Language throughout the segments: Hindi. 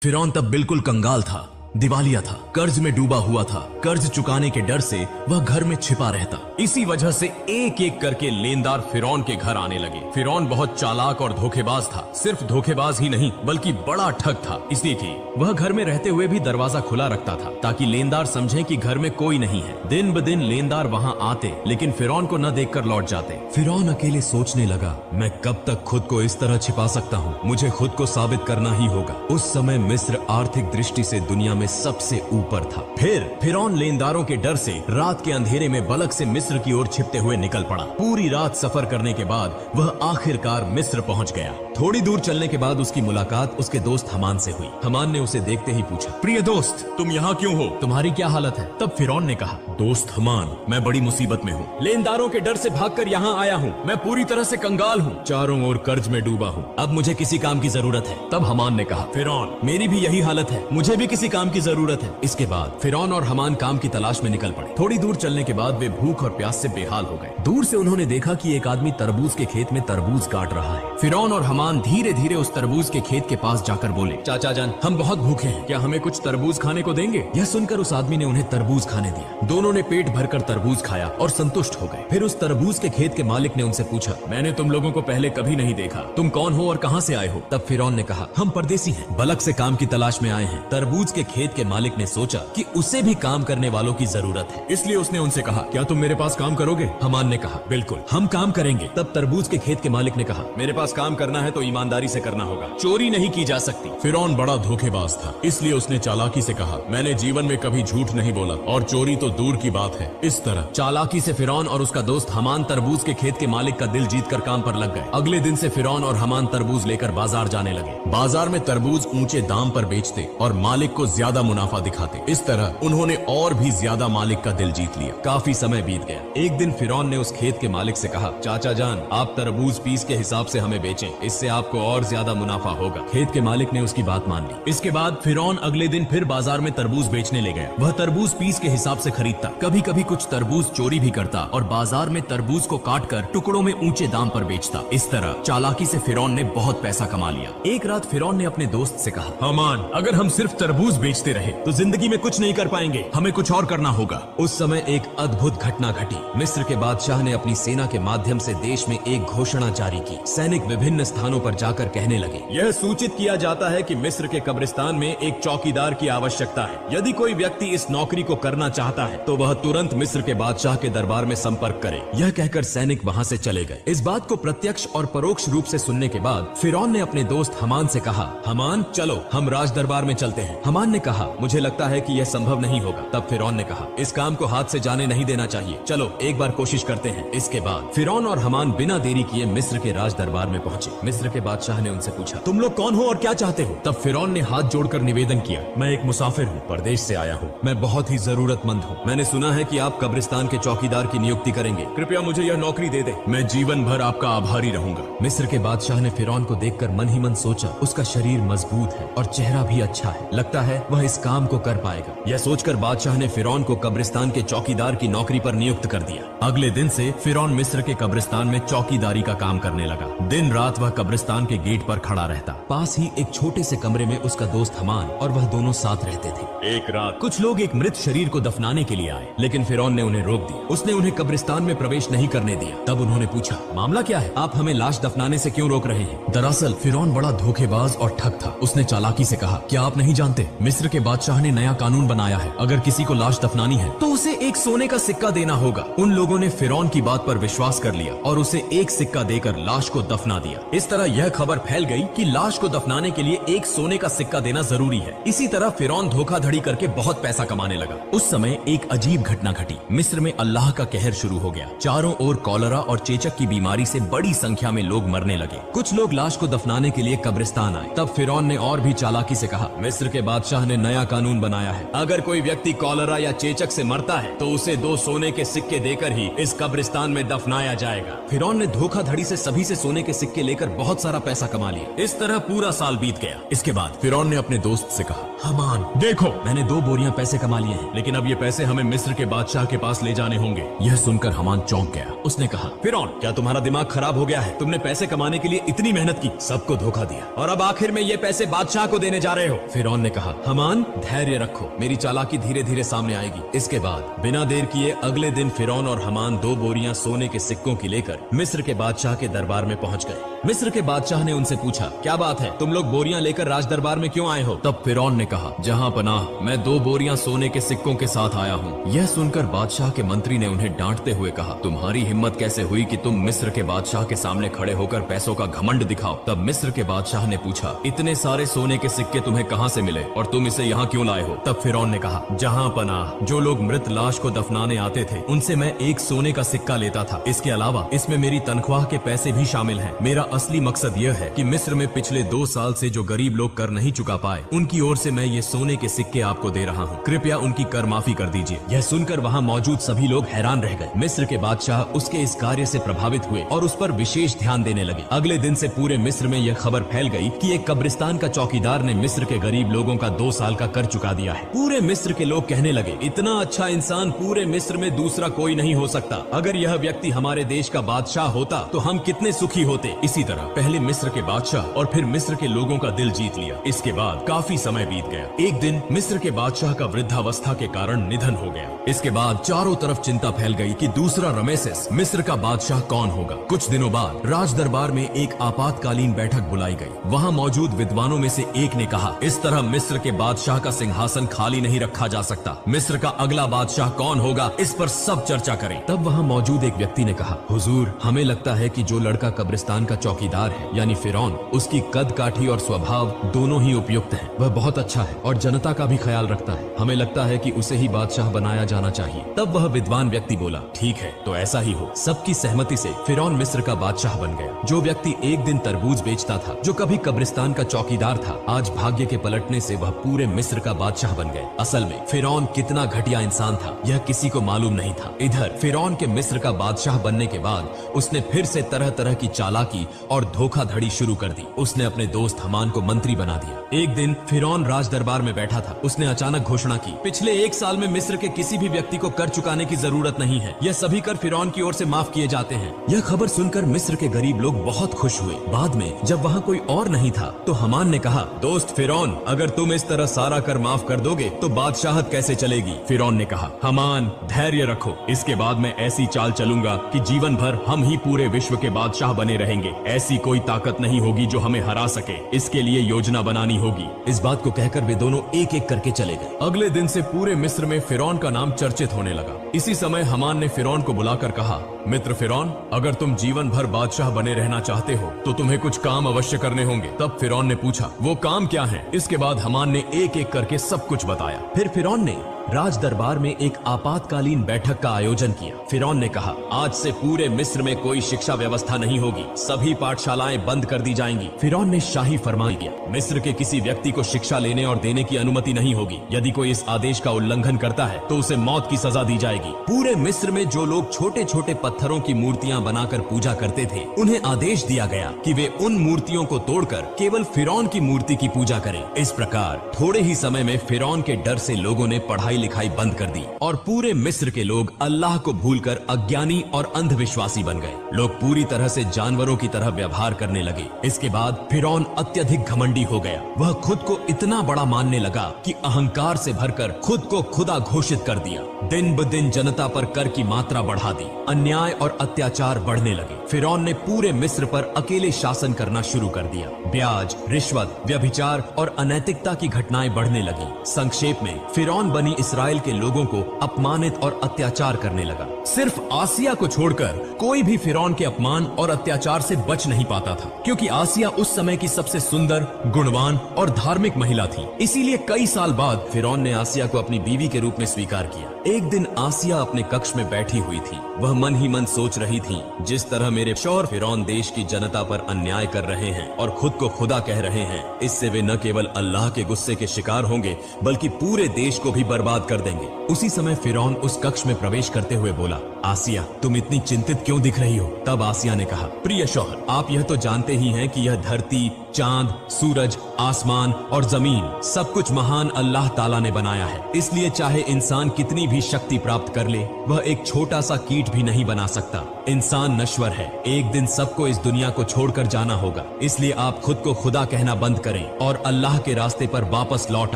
फिरौन तब बिल्कुल कंगाल था, दिवालिया था, कर्ज में डूबा हुआ था। कर्ज चुकाने के डर से वह घर में छिपा रहता। इसी वजह से एक एक करके लेनदार फिरौन के घर आने लगे। फिरौन बहुत चालाक और धोखेबाज था। सिर्फ धोखेबाज ही नहीं बल्कि बड़ा ठग था, इसलिए कि वह घर में रहते हुए भी दरवाजा खुला रखता था ताकि लेनदार समझे कि घर में कोई नहीं है। दिन ब दिन लेनदार वहाँ आते लेकिन फिरौन को न देखकर लौट जाते। फिरौन अकेले सोचने लगा, मैं कब तक खुद को इस तरह छिपा सकता हूँ, मुझे खुद को साबित करना ही होगा। उस समय मिस्र आर्थिक दृष्टि से दुनिया में सबसे ऊपर था। फिर फिरौन लेनदारों के डर से रात के अंधेरे में बलक से मिस्र की ओर छिपते हुए निकल पड़ा। पूरी रात सफर करने के बाद वह आखिरकार मिस्र पहुंच गया। थोड़ी दूर चलने के बाद उसकी मुलाकात उसके दोस्त हमान से हुई। हमान ने उसे देखते ही पूछा, प्रिय दोस्त, तुम यहाँ क्यों हो? तुम्हारी क्या हालत है? तब फिरौन ने कहा, दोस्त हमान, मैं बड़ी मुसीबत में हूँ। लेनदारों के डर से भागकर यहाँ आया हूँ। मैं पूरी तरह से कंगाल हूँ, चारों ओर कर्ज में डूबा हूँ। अब मुझे किसी काम की जरूरत है। तब हमान ने कहा, फिरौन, मेरी भी यही हालत है, मुझे भी किसी काम की जरूरत है। इसके बाद फिरौन और हमान काम की तलाश में निकल पड़े। थोड़ी दूर चलने के बाद वे भूख और प्यास से बेहाल हो गए। दूर से उन्होंने देखा कि एक आदमी तरबूज के खेत में तरबूज काट रहा है। फिरौन और हमान धीरे धीरे उस तरबूज के खेत के पास जाकर बोले, चाचा जान, हम बहुत भूखे हैं, क्या हमें कुछ तरबूज खाने को देंगे? यह सुनकर उस आदमी ने उन्हें तरबूज खाने दिया। दोनों ने पेट भरकर तरबूज खाया और संतुष्ट हो गए। फिर उस तरबूज के खेत के मालिक ने उनसे पूछा, मैंने तुम लोगों को पहले कभी नहीं देखा, तुम कौन हो और कहाँ से आए हो? तब फिरौन ने कहा, हम परदेसी हैं, बलक से काम की तलाश में आए हैं। तरबूज के खेत के मालिक ने सोचा कि उसे भी काम करने वालों की जरूरत है, इसलिए उसने उनसे कहा, क्या तुम मेरे पास काम करोगे? हमान ने कहा, बिल्कुल, हम काम करेंगे। तब तरबूज के खेत के मालिक ने कहा, मेरे पास काम करना है तो ईमानदारी से करना होगा, चोरी नहीं की जा सकती। फिरौन बड़ा धोखेबाज था, इसलिए उसने चालाकी से कहा, मैंने जीवन में कभी झूठ नहीं बोला और चोरी तो दूर की बात है। इस तरह चालाकी से फिरौन और उसका दोस्त हमान तरबूज के खेत के मालिक का दिल जीतकर काम पर लग गए। अगले दिन से फिरौन और हमान तरबूज लेकर बाजार जाने लगे। बाजार में तरबूज ऊंचे दाम पर बेचते और मालिक को ज्यादा मुनाफा दिखाते। इस तरह उन्होंने और भी ज्यादा मालिक का दिल जीत लिया। काफी समय बीत गया। एक दिन फिरौन ने उस खेत के मालिक से कहा, चाचा जान, आप तरबूज पीस के हिसाब से हमें बेचें, इससे आपको और ज्यादा मुनाफा होगा। खेत के मालिक ने उसकी बात मान ली। इसके बाद फिरौन अगले दिन फिर बाजार में तरबूज बेचने ले गया। वह तरबूज पीस के हिसाब से खरीदता, कभी कभी कुछ तरबूज चोरी भी करता और बाजार में तरबूज को काट कर टुकड़ों में ऊंचे दाम पर बेचता। इस तरह चालाकी से फिरौन ने बहुत पैसा कमा लिया। एक रात फिरौन ने अपने दोस्त से कहा, हमान, अगर हम सिर्फ तरबूज बेचते रहे तो जिंदगी में कुछ नहीं कर पाएंगे, हमें कुछ और करना होगा। उस समय एक अद्भुत घटना घटी। मिस्र के बादशाह ने अपनी सेना के माध्यम से देश में एक घोषणा जारी की। सैनिक विभिन्न स्थानों पर जाकर कहने लगे, यह सूचित किया जाता है कि मिस्र के कब्रिस्तान में एक चौकीदार की आवश्यकता है। यदि कोई व्यक्ति इस नौकरी को करना चाहता है तो वह तुरंत मिस्र के बादशाह के दरबार में संपर्क करे। यह कहकर सैनिक वहाँ से चले गए। इस बात को प्रत्यक्ष और परोक्ष रूप से सुनने के बाद फिरौन ने अपने दोस्त हमान से कहा, हमान, चलो हम राज दरबार में चलते हैं। हमान ने कहा, मुझे लगता है कि यह संभव नहीं होगा। तब फिरौन ने कहा, इस काम को हाथ से जाने नहीं देना चाहिए, चलो एक बार कोशिश करते हैं। इसके बाद फिरौन और हमान बिना देरी किए मिस्र के राज दरबार में पहुंचे। मिस्र के बादशाह ने उनसे पूछा, तुम लोग कौन हो और क्या चाहते हो? तब फिरौन ने हाथ जोड़कर निवेदन किया, मैं एक मुसाफिर हूँ, परदेश से आया हूँ, मैं बहुत ही जरूरतमंद हूँ। मैंने सुना है कि आप कब्रिस्तान के चौकीदार की नियुक्ति करेंगे, कृपया मुझे यह नौकरी दे दे, मैं जीवन भर आपका आभारी रहूंगा। मिस्र के बादशाह ने फिरौन को देखकर मन ही मन सोचा, उसका शरीर मजबूत है और चेहरा भी अच्छा है, लगता है वह इस काम को कर पाएगा। यह सोचकर बादशाह ने फिरौन को कब्रिस्तान के चौकीदार की नौकरी पर नियुक्त कर दिया। अगले दिन से फिरौन मिस्र के कब्रिस्तान में चौकीदारी का काम करने लगा। दिन रात वह कब्रिस्तान के गेट पर खड़ा रहता। पास ही एक छोटे से कमरे में उसका दोस्त हमान और वह दोनों साथ रहते थे। एक रात कुछ लोग एक मृत शरीर को दफनाने के लिए आए, लेकिन फिरौन ने उन्हें रोक दिया। उसने उन्हें कब्रिस्तान में प्रवेश नहीं करने दिया। तब उन्होंने पूछा, मामला क्या है? आप हमें लाश दफनाने से क्यों रोक रहे हैं? दरअसल फिरौन बड़ा धोखेबाज और ठग था। उसने चालाकी से कहा, क्या आप नहीं जानते, मिस्र के बादशाह ने नया कानून बनाया है, अगर किसी को लाश दफनानी है तो उसे एक सोने का सिक्का देना होगा। उन लोगों ने फिरौन की बात पर विश्वास कर लिया और उसे एक सिक्का देकर लाश को दफना दिया। इस तरह यह खबर फैल गई कि लाश को दफनाने के लिए एक सोने का सिक्का देना जरूरी है। इसी तरह फिरौन धोखाधड़ी करके बहुत पैसा कमाने लगा। उस समय एक अजीब घटना घटी। मिस्र में अल्लाह का कहर शुरू हो गया। चारों ओर कॉलरा और चेचक की बीमारी से बड़ी संख्या में लोग मरने लगे। कुछ लोग लाश को दफनाने के लिए कब्रिस्तान आए। तब फिरौन ने और भी चालाकी से कहा, मिस्र के बादशाह ने नया कानून बनाया है, अगर कोई व्यक्ति कॉलरा या चेचक से मरता है तो उसे 2 सोने के सिक्के देकर ही इस कब्रिस्तान में दफनाया जाएगा। फिरौन ने धोखाधड़ी से सभी से सोने के सिक्के लेकर बहुत सारा पैसा कमा लिया। इस तरह पूरा साल बीत गया। इसके बाद फिरौन ने अपने दोस्त से कहा, हमान देखो, मैंने 2 बोरियां पैसे कमा लिए हैं, लेकिन अब ये पैसे हमें मिस्र के बादशाह के पास ले जाने होंगे। यह सुनकर हमान चौंक गया। उसने कहा, फिरौन, क्या तुम्हारा दिमाग खराब हो गया है? तुमने पैसे कमाने के लिए इतनी मेहनत की, सबको धोखा दिया, और अब आखिर में ये पैसे बादशाह को देने जा रहे हो। फिरौन ने कहा, हमान धैर्य रखो, मेरी चालाकी धीरे धीरे सामने आएगी। इसके बाद बिना देर किए अगले दिन फिरौन और हमान 2 बोरियां सोने के सिक्कों की लेकर मिस्र के बादशाह के दरबार में पहुंच गए। मिस्र के बादशाह ने उनसे पूछा, क्या बात है, तुम लोग बोरियां लेकर राज दरबार में क्यों आए हो? तब फिरौन ने कहा, जहां पनाह, मैं 2 बोरियां सोने के सिक्कों के साथ आया हूँ। यह सुनकर बादशाह के मंत्री ने उन्हें डांटते हुए कहा, तुम्हारी हिम्मत कैसे हुई कि तुम मिस्र के बादशाह के सामने खड़े होकर पैसों का घमंड दिखाओ? तब मिस्र के बादशाह ने पूछा, इतने सारे सोने के सिक्के तुम्हें कहाँ से मिले और तुम इसे यहाँ क्यों लाए हो? तब फिरौन ने कहा, जहाँ पनाह, जो लोग मृत लाश को दफनाने आते थे उनसे मैं 1 सोने का सिक्का लेता था। इसके अलावा इसमें मेरी तनख्वाह के पैसे भी शामिल हैं। मेरा असली मकसद यह है कि मिस्र में पिछले 2 साल से जो गरीब लोग कर नहीं चुका पाए, उनकी ओर से मैं ये सोने के सिक्के आपको दे रहा हूँ। कृपया उनकी कर माफी कर दीजिए। यह सुनकर वहाँ मौजूद सभी लोग हैरान रह गए। मिस्र के बादशाह उसके इस कार्य से प्रभावित हुए और उस पर विशेष ध्यान देने लगे। अगले दिन से पूरे मिस्र में यह खबर फैल गई कि एक कब्रिस्तान का चौकीदार ने मिस्र के गरीब लोगों का 2 साल का कर चुका दिया है। पूरे मिस्र के लोग कहने लगे, इतना अच्छा इंसान पूरे मिस्र में दूसरा कोई नहीं हो सकता। अगर यह व्यक्ति हमारे देश का बादशाह होता तो हम कितने सुखी होते। इसी तरह पहले मिस्र के बादशाह और फिर मिस्र के लोगों का दिल जीत लिया। इसके बाद काफी समय बीत गया। एक दिन मिस्र के बादशाह का वृद्धावस्था के कारण निधन हो गया। इसके बाद चारों तरफ चिंता फैल गई कि दूसरा रमेसेस मिस्र का बादशाह कौन होगा। कुछ दिनों बाद राज दरबार में एक आपातकालीन बैठक बुलाई गई। वहाँ मौजूद विद्वानों में से एक ने कहा, इस तरह मिस्र के बादशाह का सिंहासन खाली नहीं रखा जा सकता। मिस्र का अगला बादशाह कौन होगा, इस पर सब चर्चा करें। तब वहाँ मौजूद एक व्यक्ति ने कहा, हुजूर, हमें लगता है कि जो लड़का कब्रिस्तान का चौकीदार है यानी फिरौन, उसकी कद काठी और स्वभाव दोनों ही उपयुक्त हैं। वह बहुत अच्छा है और जनता का भी ख्याल रखता है। हमें लगता है कि उसे ही बादशाह बनाया जाना चाहिए। तब वह विद्वान व्यक्ति बोला, ठीक है, तो ऐसा ही हो। सबकी सहमति से फिरौन मिस्र का बादशाह बन गया। जो व्यक्ति एक दिन तरबूज बेचता था, जो कभी कब्रिस्तान का चौकीदार था, आज भाग्य के पलटने से वह पूरे मिस्र का बादशाह बन गया। असल में फिरौन कितना घटिया इंसान था, यह किसी को मालूम नहीं था। इधर फिरौन के मिस्र का बादशाह बनने के बाद उसने फिर से तरह तरह की चालाकी और धोखाधड़ी शुरू कर दी। उसने अपने दोस्त हमान को मंत्री बना दिया। एक दिन फिरौन राज दरबार में बैठा था। उसने अचानक घोषणा की, पिछले 1 साल में मिस्र के किसी भी व्यक्ति को कर चुकाने की जरूरत नहीं है। यह सभी कर फिरौन की ओर से माफ किए जाते हैं। यह खबर सुनकर मिस्र के गरीब लोग बहुत खुश हुए। बाद में जब वहाँ कोई और नहीं था तो हमान ने कहा, दोस्त फिरौन, अगर तुम इस तरह सारा कर माफ कर दोगे तो बादशाहत कैसे चलेगी? फिरौन ने कहा, हमान धैर्य रखो, इसके बाद मैं ऐसी चाल चलूंगा कि जीवन भर हम ही पूरे विश्व के बादशाह बने रहेंगे। ऐसी कोई ताकत नहीं होगी जो हमें हरा सके। इसके लिए योजना बनानी होगी। इस बात को कहकर वे दोनों एक एक करके चले गए। अगले दिन से पूरे मिस्र में फिरौन का नाम चर्चित होने लगा। इसी समय हमान ने फिरौन को बुलाकर कहा, मित्र फिरौन, अगर तुम जीवन भर बादशाह बने रहना चाहते हो तो तुम्हें कुछ काम अवश्य करने होंगे। तब फिरौन ने पूछा, वो काम क्या है? इसके बाद हमान ने एक एक करके सब कुछ बताया। फिर फिरौन ने राज दरबार में एक आपातकालीन बैठक का आयोजन किया। फिरौन ने कहा, आज से पूरे मिस्र में कोई शिक्षा व्यवस्था नहीं होगी, सभी पाठशालाएं बंद कर दी जाएंगी। फिरौन ने शाही फरमान दिया, मिस्र के किसी व्यक्ति को शिक्षा लेने और देने की अनुमति नहीं होगी। यदि कोई इस आदेश का उल्लंघन करता है तो उसे मौत की सजा दी जाएगी। पूरे मिस्र में जो लोग छोटे छोटे पत्थरों की मूर्तियां बनाकर पूजा करते थे, उन्हें आदेश दिया गया कि वे उन मूर्तियों को तोड़कर केवल फिरौन की मूर्ति की पूजा करें। इस प्रकार थोड़े ही समय में फिरौन के डर से लोगों ने पढ़ाई लिखाई बंद कर दी और पूरे मिस्र के लोग अल्लाह को भूलकर अज्ञानी और अंधविश्वासी बन गए। लोग पूरी तरह से जानवरों की तरह व्यवहार करने लगे। इसके बाद फिरौन अत्यधिक घमंडी हो गया। वह खुद को इतना बड़ा मानने लगा कि अहंकार से भरकर खुद को खुदा घोषित कर दिया। दिन ब दिन जनता पर कर की मात्रा बढ़ा दी। अन्याय और अत्याचार बढ़ने लगे। फिरौन ने पूरे मिस्र पर अकेले शासन करना शुरू कर दिया। ब्याज, रिश्वत, व्यभिचार और अनैतिकता की घटनाएं बढ़ने लगी। संक्षेप में फिरौन बनी इस्राएल के लोगों को अपमानित और अत्याचार करने लगा। सिर्फ आसिया को छोड़कर कोई भी फिरौन के अपमान और अत्याचार से बच नहीं पाता था, क्योंकि आसिया उस समय की सबसे सुंदर, गुणवान और धार्मिक महिला थी। इसीलिए कई साल बाद फिरौन ने आसिया को अपनी बीवी के रूप में स्वीकार किया। एक दिन आसिया अपने कक्ष में बैठी हुई थी। वह मन ही मन सोच रही थी, जिस तरह मेरे शौहर फिरौन देश की जनता पर अन्याय कर रहे हैं और खुद को खुदा कह रहे हैं, इससे वे न केवल अल्लाह के गुस्से के शिकार होंगे बल्कि पूरे देश को भी बर्बाद कर देंगे। उसी समय फिरौन उस कक्ष में प्रवेश करते हुए बोला, आसिया, तुम इतनी चिंतित क्यों दिख रही हो? तब आसिया ने कहा, प्रिय शौहर, आप यह तो जानते ही हैं कि यह धरती, चांद, सूरज, आसमान और जमीन सब कुछ महान अल्लाह ताला ने बनाया है। इसलिए चाहे इंसान कितनी भी शक्ति प्राप्त कर ले, वह एक छोटा सा कीट भी नहीं बना सकता। इंसान नश्वर है, एक दिन सबको इस दुनिया को छोड़कर जाना होगा। इसलिए आप खुद को खुदा कहना बंद करें और अल्लाह के रास्ते पर वापस लौट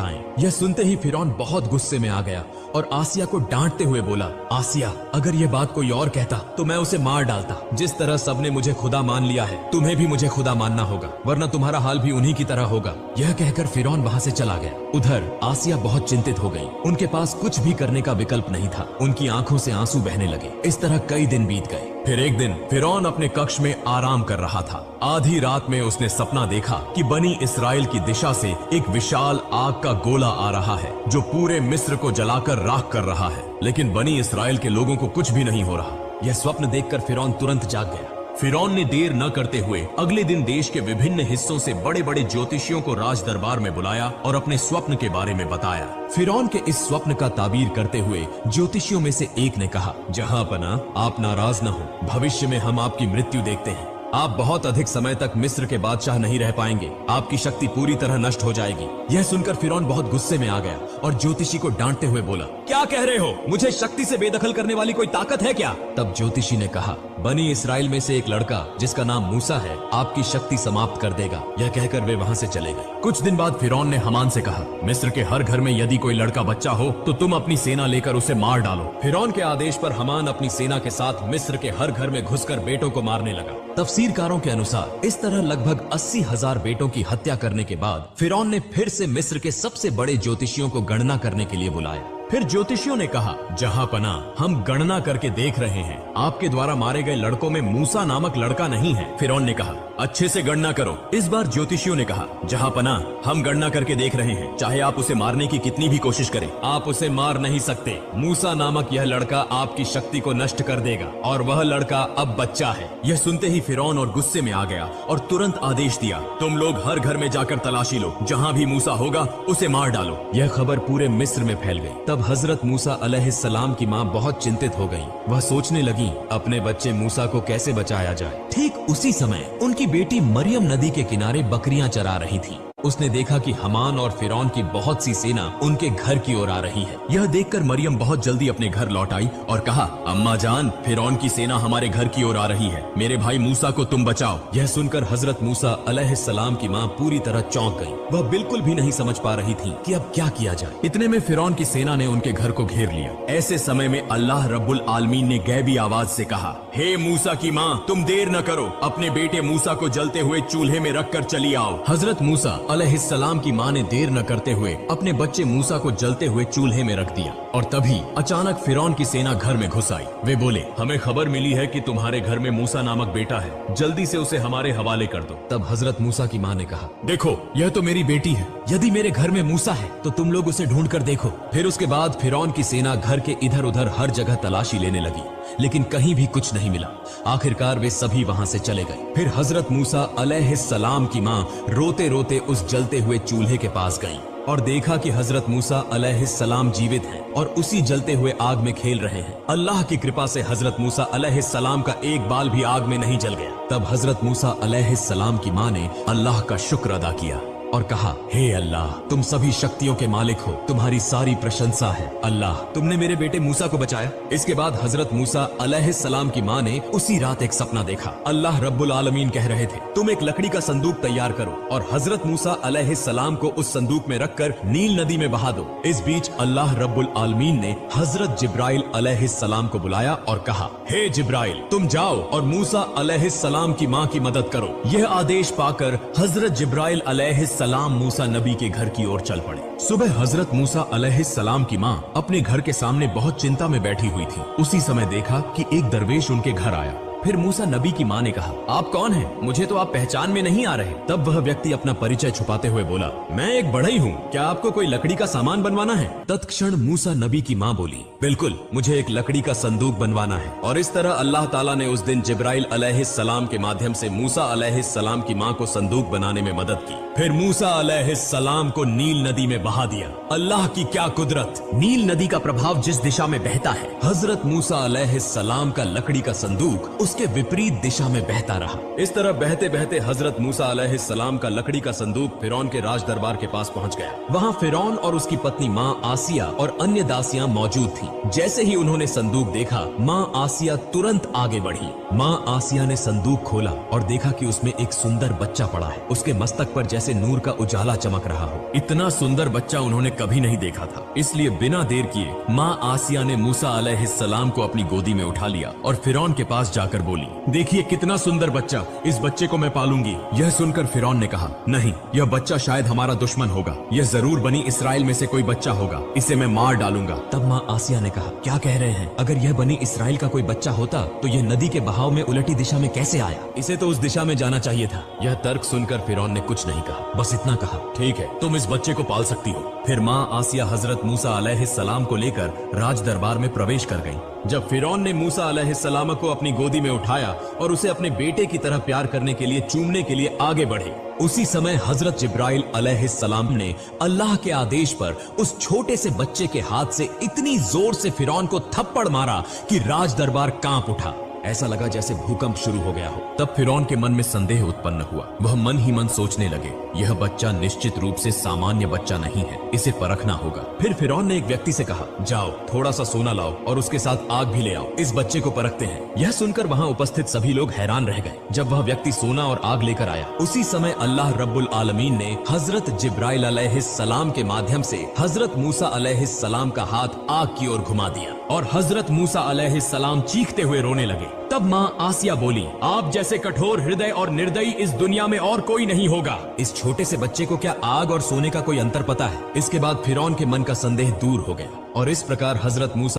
आएं। यह सुनते ही फिरौन बहुत गुस्से में आ गया और आसिया को डांटते हुए बोला, आसिया, अगर यह बात कोई और कहता तो मैं उसे मार डालता। जिस तरह सबने मुझे खुदा मान लिया है, तुम्हें भी मुझे खुदा मानना होगा, वरना तुम्हारा हाल भी उन्हीं की तरह होगा। यह कहकर फिरौन वहां से चला गया। उधर आसिया बहुत चिंतित हो गई। उनके पास कुछ भी करने का विकल्प नहीं था। उनकी आंखों से आंसू बहने लगे। इस तरह कई दिन बीत गए। फिर एक दिन फिरौन अपने कक्ष में आराम कर रहा था। आधी रात में उसने सपना देखा कि बनी इस्राएल की दिशा से एक विशाल आग का गोला आ रहा है जो पूरे मिस्र को जलाकर राख कर रहा है, लेकिन बनी इस्राएल के लोगों को कुछ भी नहीं हो रहा। यह स्वप्न देखकर फिरौन तुरंत जाग गया। फिरौन ने देर न करते हुए अगले दिन देश के विभिन्न हिस्सों से बड़े बड़े ज्योतिषियों को राज दरबार में बुलाया और अपने स्वप्न के बारे में बताया। फिरौन के इस स्वप्न का ताबीर करते हुए ज्योतिषियों में से एक ने कहा, जहांपना, आप नाराज न हो, भविष्य में हम आपकी मृत्यु देखते हैं। आप बहुत अधिक समय तक मिस्र के बादशाह नहीं रह पाएंगे। आपकी शक्ति पूरी तरह नष्ट हो जाएगी। यह सुनकर फिरौन बहुत गुस्से में आ गया और ज्योतिषी को डांटते हुए बोला, क्या कह रहे हो? मुझे शक्ति से बेदखल करने वाली कोई ताकत है क्या? तब ज्योतिषी ने कहा, बनी इस्राएल में से एक लड़का जिसका नाम मूसा है आपकी शक्ति समाप्त कर देगा। यह कहकर वे वहां से चले गए। कुछ दिन बाद फिरौन ने हमान से कहा, मिस्र के हर घर में यदि कोई लड़का बच्चा हो तो तुम अपनी सेना लेकर उसे मार डालो। फिरौन के आदेश पर हमान अपनी सेना के साथ मिस्र के हर घर में घुसकर बेटों को मारने लगा। तफसीरकारों के अनुसार इस तरह लगभग 80,000 बेटों की हत्या करने के बाद फिरौन ने फिर से मिस्र के सबसे बड़े ज्योतिषियों को गणना करने के लिए बुलाया। फिर ज्योतिषियों ने कहा, जहांपना, हम गणना करके देख रहे हैं, आपके द्वारा मारे गए लड़कों में मूसा नामक लड़का नहीं है। फिरौन ने कहा, अच्छे से गणना करो। इस बार ज्योतिषियों ने कहा, जहांपना, हम गणना करके देख रहे हैं, चाहे आप उसे मारने की कितनी भी कोशिश करें, आप उसे मार नहीं सकते। मूसा नामक यह लड़का आपकी शक्ति को नष्ट कर देगा और वह लड़का अब बच्चा है। यह सुनते ही फिरौन और गुस्से में आ गया और तुरंत आदेश दिया, तुम लोग हर घर में जाकर तलाशी लो, जहाँ भी मूसा होगा उसे मार डालो। यह खबर पूरे मिस्र में फैल गई। तब हजरत मूसा अलैहिस्सलाम की माँ बहुत चिंतित हो गई। वह सोचने लगी, अपने बच्चे मूसा को कैसे बचाया जाए। ठीक उसी समय उनकी बेटी मरियम नदी के किनारे बकरियां चरा रही थी। उसने देखा कि हमान और फिरौन की बहुत सी सेना उनके घर की ओर आ रही है। यह देखकर मरियम बहुत जल्दी अपने घर लौट आई और कहा, अम्मा जान, फिरौन की सेना हमारे घर की ओर आ रही है, मेरे भाई मूसा को तुम बचाओ। यह सुनकर हजरत मूसा अलैहिस्सलाम की माँ पूरी तरह चौंक गई। वह बिल्कुल भी नहीं समझ पा रही थी कि अब क्या किया जाए। इतने में फिरौन की सेना ने उनके घर को घेर लिया। ऐसे समय में अल्लाह रब्बुल आलमीन ने गैबी आवाज से कहा, हे मूसा की माँ, तुम देर न करो, अपने बेटे मूसा को जलते हुए चूल्हे में रखकर चली आओ। हजरत मूसा अलैहिस्सलाम की माँ ने देर न करते हुए अपने बच्चे मूसा को जलते हुए चूल्हे में रख दिया और तभी अचानक फिरौन की सेना घर में घुस आई। वे बोले, हमें खबर मिली है कि तुम्हारे घर में मूसा नामक बेटा है, जल्दी से उसे हमारे हवाले कर दो। तब हजरत मूसा की माँ ने कहा, देखो, यह तो मेरी बेटी है, यदि मेरे घर में मूसा है तो तुम लोग उसे ढूंढ कर देखो। फिर उसके बाद फिरौन की सेना घर के इधर उधर हर जगह तलाशी लेने लगी, लेकिन कहीं भी कुछ नहीं मिला। आखिरकार वे सभी वहां से चले गए। फिर हजरत मूसा अलैहिस्सलाम की माँ रोते रोते उस जलते हुए चूल्हे के पास गईं और देखा कि हजरत मूसा अलैहिस्सलाम जीवित हैं और उसी जलते हुए आग में खेल रहे हैं। अल्लाह की कृपा से हजरत मूसा अलैहिस्सलाम का एक बाल भी आग में नहीं जल गया। तब हजरत मूसा अलैहिस्सलाम की माँ ने अल्लाह का शुक्र अदा किया और कहा, हे अल्लाह, तुम सभी शक्तियों के मालिक हो, तुम्हारी सारी प्रशंसा है। अल्लाह, तुमने मेरे बेटे मूसा को बचाया। इसके बाद हजरत मूसा अलैहिस्सलाम की माँ ने उसी रात एक सपना देखा। अल्लाह रब्बुल आलमीन कह रहे थे, तुम एक लकड़ी का संदूक तैयार करो और हजरत मूसा अलैहिस्सलाम को उस संदूक में रखकर नील नदी में बहा दो। इस बीच अल्लाह रब्बुल आलमीन ने हजरत जिब्राइल अलैहिस्सलाम को बुलाया और कहा, हे जिब्राइल, तुम जाओ और मूसा अलैहिस्सलाम की माँ की मदद करो। यह आदेश पाकर हजरत जिब्राइल अलैहिस्सलाम मूसा नबी के घर की ओर चल पड़े। सुबह हजरत मूसा अलैहिस्सलाम की माँ अपने घर के सामने बहुत चिंता में बैठी हुई थी। उसी समय देखा कि एक दरवेश उनके घर आया। फिर मूसा नबी की माँ ने कहा, आप कौन हैं? मुझे तो आप पहचान में नहीं आ रहे। तब वह व्यक्ति अपना परिचय छुपाते हुए बोला, मैं एक बढ़ई हूँ, क्या आपको कोई लकड़ी का सामान बनवाना है? तत्क्षण मूसा नबी की माँ बोली, बिल्कुल, मुझे एक लकड़ी का संदूक बनवाना है। और इस तरह अल्लाह ताला ने उस दिन जिब्राइल अलैहिस्सलाम के माध्यम से मूसा अलैहिस्सलाम की माँ को संदूक बनाने में मदद की। फिर मूसा अलैहिस्सलाम को नील नदी में बहा दिया। अल्लाह की क्या कुदरत! नील नदी का प्रभाव जिस दिशा में बहता है, हजरत मूसा अलैहिस्सलाम का लकड़ी का संदूक उसके विपरीत दिशा में बहता रहा। इस तरह बहते बहते हजरत मूसा अलैहिस्सलाम का लकड़ी का संदूक फिरौन के राज दरबार के पास पहुंच गया। वहाँ फिरौन और उसकी पत्नी माँ आसिया और अन्य दासियां मौजूद थी। जैसे ही उन्होंने संदूक देखा, माँ आसिया तुरंत आगे बढ़ी। माँ आसिया ने संदूक खोला और देखा कि उसमें एक सुंदर बच्चा पड़ा है। उसके मस्तक पर जैसे नूर का उजाला चमक रहा हो। इतना सुंदर बच्चा उन्होंने कभी नहीं देखा था। इसलिए बिना देर किए माँ आसिया ने मूसा अलैहिस्सलाम को अपनी गोदी में उठा लिया और फिरौन के पास जाकर बोली, देखिए कितना सुंदर बच्चा, इस बच्चे को मैं पालूंगी। यह सुनकर फिरौन ने कहा, नहीं, यह बच्चा शायद हमारा दुश्मन होगा। यह जरूर बनी इसराइल में से कोई बच्चा होगा, इसे मैं मार डालूंगा। तब माँ आसिया ने कहा, क्या कह रहे हैं? अगर यह बनी इसराइल का कोई बच्चा होता तो यह नदी के बहाव में उलटी दिशा में कैसे आया? इसे तो उस दिशा में जाना चाहिए था। यह तर्क सुनकर फिरौन ने कुछ नहीं कहा, बस इतना कहा, ठीक है, तुम इस बच्चे को पाल सकती हो। फिर माँ आसिया हजरत मूसा अलैहिस्सलाम को लेकर राज दरबार में प्रवेश कर गईं। जब फिरौन ने मूसा अलैहिस्सलाम को अपनी गोदी में उठाया और उसे अपने बेटे की तरह प्यार करने के लिए, चूमने के लिए आगे बढ़े, उसी समय हजरत जिब्राइल अलैहिस्सलाम ने अल्लाह के आदेश पर उस छोटे से बच्चे के हाथ से इतनी जोर से फिरौन को थप्पड़ मारा कि राज दरबार कांप उठा। ऐसा लगा जैसे भूकंप शुरू हो गया हो। तब फिरौन के मन में संदेह उत्पन्न हुआ। वह मन ही मन सोचने लगे, यह बच्चा निश्चित रूप से सामान्य बच्चा नहीं है, इसे परखना होगा। फिर फिरौन ने एक व्यक्ति से कहा, जाओ थोड़ा सा सोना लाओ और उसके साथ आग भी ले आओ, इस बच्चे को परखते हैं। यह सुनकर वहाँ उपस्थित सभी लोग हैरान रह गए। जब वह व्यक्ति सोना और आग लेकर आया, उसी समय अल्लाह रब्बुल आलमीन ने हजरत जिब्राइल अलैहिस्सलाम के माध्यम से हजरत मूसा अलैहिस्सलाम का हाथ आग की ओर घुमा दिया और हजरत मूसा अलैहिस्सलाम चीखते हुए रोने लगे। तब माँ आसिया बोली, आप जैसे कठोर हृदय और निर्दयी इस दुनिया में और कोई नहीं होगा। इस छोटे से बच्चे को क्या आग और सोने का कोई अंतर पता है? इसके बाद फिरौन के मन का संदेह दूर हो गया और इस प्रकार हजरत मूसा